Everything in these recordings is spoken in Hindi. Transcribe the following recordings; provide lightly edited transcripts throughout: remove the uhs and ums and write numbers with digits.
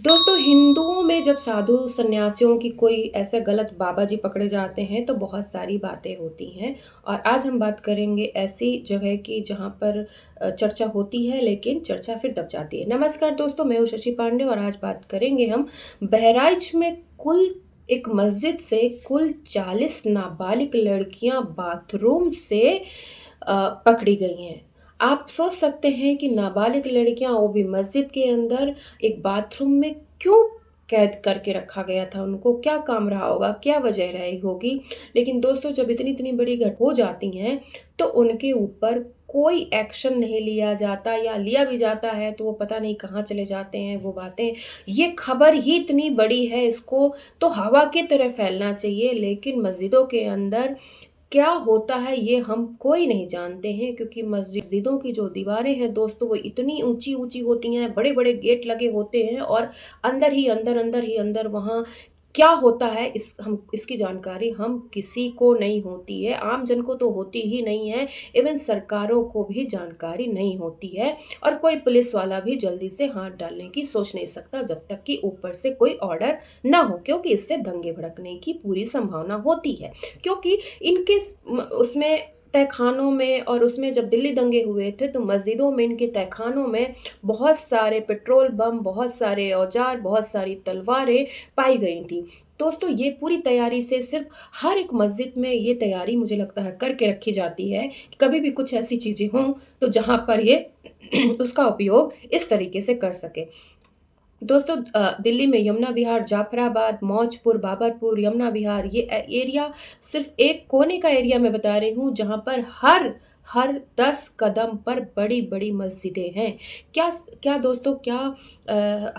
दोस्तों, हिंदुओं में जब साधु सन्यासियों की कोई ऐसे गलत बाबा जी पकड़े जाते हैं तो बहुत सारी बातें होती हैं। और आज हम बात करेंगे ऐसी जगह की जहाँ पर चर्चा होती है लेकिन चर्चा फिर दब जाती है। नमस्कार दोस्तों, मैं हूँ शशि पांडे और आज बात करेंगे हम बहराइच में कुल एक मस्जिद से कुल 40 नाबालिग लड़कियां बाथरूम से पकड़ी गई हैं। आप सोच सकते हैं कि नाबालिग लड़कियां, वो भी मस्जिद के अंदर एक बाथरूम में, क्यों कैद करके रखा गया था? उनको क्या काम रहा होगा, क्या वजह रही होगी? लेकिन दोस्तों, जब इतनी इतनी बड़ी घट हो जाती हैं तो उनके ऊपर कोई एक्शन नहीं लिया जाता, या लिया भी जाता है तो वो पता नहीं कहाँ चले जाते हैं वो बातें। ये खबर ही इतनी बड़ी है, इसको तो हवा की तरह फैलना चाहिए, लेकिन मस्जिदों के अंदर क्या होता है ये हम कोई नहीं जानते हैं, क्योंकि मस्जिदों की जो दीवारें हैं दोस्तों, वो इतनी ऊंची ऊंची होती हैं, बड़े बड़े गेट लगे होते हैं और अंदर ही अंदर वहाँ क्या होता है इसकी जानकारी हम किसी को नहीं होती है। आम जन को तो होती ही नहीं है, इवन सरकारों को भी जानकारी नहीं होती है। और कोई पुलिस वाला भी जल्दी से हाथ डालने की सोच नहीं सकता जब तक कि ऊपर से कोई ऑर्डर ना हो, क्योंकि इससे दंगे भड़कने की पूरी संभावना होती है। क्योंकि इनके उसमें तहखानों में, और उसमें जब दिल्ली दंगे हुए थे तो मस्जिदों में, इनके तहखानों में बहुत सारे पेट्रोल बम, बहुत सारे औजार, बहुत सारी तलवारें पाई गई थी। दोस्तों, ये पूरी तैयारी से सिर्फ हर एक मस्जिद में ये तैयारी मुझे लगता है करके रखी जाती है कि कभी भी कुछ ऐसी चीज़ें हों तो जहाँ पर ये उसका उपयोग इस तरीके से कर सके। दोस्तों, दिल्ली में यमुना विहार, जाफराबाद, मौजपुर, बाबरपुर, यमुना विहार, ये एरिया सिर्फ एक कोने का एरिया मैं बता रही हूँ जहाँ पर हर हर 10 कदम पर बड़ी बड़ी मस्जिदें हैं। क्या क्या दोस्तों, क्या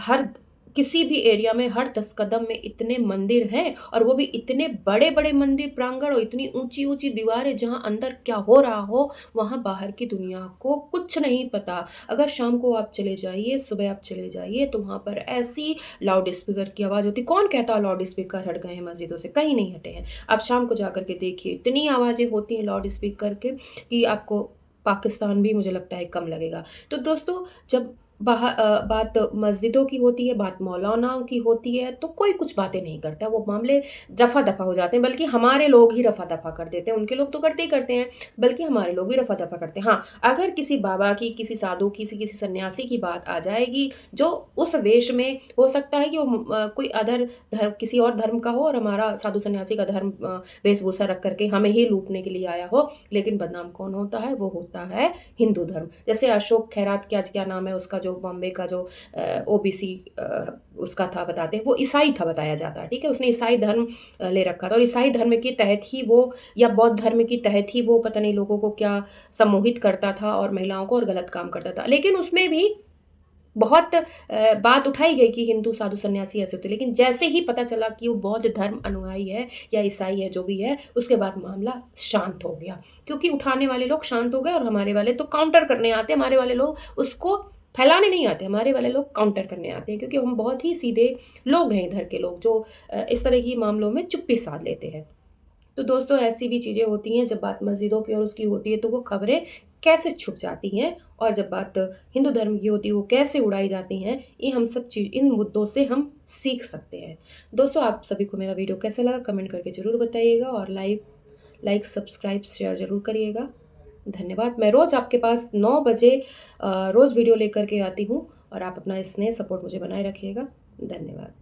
हर किसी भी एरिया में हर 10 कदम में इतने मंदिर हैं, और वो भी इतने बड़े बड़े मंदिर प्रांगण और इतनी ऊंची ऊंची दीवारें, जहाँ अंदर क्या हो रहा हो वहाँ बाहर की दुनिया को कुछ नहीं पता। अगर शाम को आप चले जाइए, सुबह आप चले जाइए, तो वहाँ पर ऐसी लाउड स्पीकर की आवाज़ होती। कौन कहता है लाउड स्पीकर हट गए हैं मस्जिदों से? कहीं नहीं हटे हैं। आप शाम को जा कर के देखिए, इतनी आवाज़ें होती हैं लाउड स्पीकर के कि आपको पाकिस्तान भी मुझे लगता है कम लगेगा। तो दोस्तों, जब बात मस्जिदों की होती है, बात मौलानाओं की होती है, तो कोई कुछ बातें नहीं करता, वो मामले रफा दफा हो जाते हैं। बल्कि हमारे लोग ही रफा दफा कर देते हैं, उनके लोग तो करते ही करते हैं, बल्कि हमारे लोग ही रफा दफा करते हैं। हाँ, अगर किसी बाबा की, किसी साधु की, किसी सन्यासी की बात आ जाएगी जो उस वेश में, हो सकता है कि वो कोई अदर धर्म, किसी और धर्म का हो, और हमारा साधु सन्यासी का धर्म वेशभूषा रख करके हमें ही लूटने के लिए आया हो, लेकिन बदनाम कौन होता है? वो होता है हिंदू धर्म। जैसे अशोक खैरात, क्या क्या नाम है उसका, जो बॉम्बे का जो ओबीसी उसका था, बताते हैं वो ईसाई था बताया जाता है। ठीक है, उसने ईसाई धर्म ले रखा था, और ईसाई धर्म के तहत ही वो, या बौद्ध धर्म की तहत ही वो, पता नहीं लोगों को क्या सम्मोहित करता था और महिलाओं को, और गलत काम करता था। लेकिन उसमें भी बहुत बात उठाई गई कि हिंदू साधु सन्यासी ऐसे होते, लेकिन जैसे ही पता चला कि वो बौद्ध धर्म अनुयायी है या ईसाई है, जो भी है, उसके बाद मामला शांत हो गया। क्योंकि उठाने वाले लोग शांत हो गए, और हमारे वाले तो काउंटर करने आते हैं, हमारे वाले लोग उसको फैलाने नहीं आते, हमारे वाले लोग काउंटर करने आते हैं, क्योंकि हम बहुत ही सीधे लोग हैं इधर के लोग, जो इस तरह की मामलों में चुप्पी साध लेते हैं। तो दोस्तों, ऐसी भी चीज़ें होती हैं। जब बात मस्जिदों की और उसकी होती है तो वो खबरें कैसे छुप जाती हैं, और जब बात हिंदू धर्म की होती है वो कैसे उड़ाई जाती हैं, ये हम सब चीज़, इन मुद्दों से हम सीख सकते हैं। दोस्तों, आप सभी को मेरा वीडियो कैसा लगा कमेंट करके ज़रूर बताइएगा, और लाइक सब्सक्राइब शेयर ज़रूर करिएगा। धन्यवाद। मैं रोज़ आपके पास 9 बजे रोज़ वीडियो लेकर के आती हूँ, और आप अपना स्नेह सपोर्ट मुझे बनाए रखिएगा। धन्यवाद।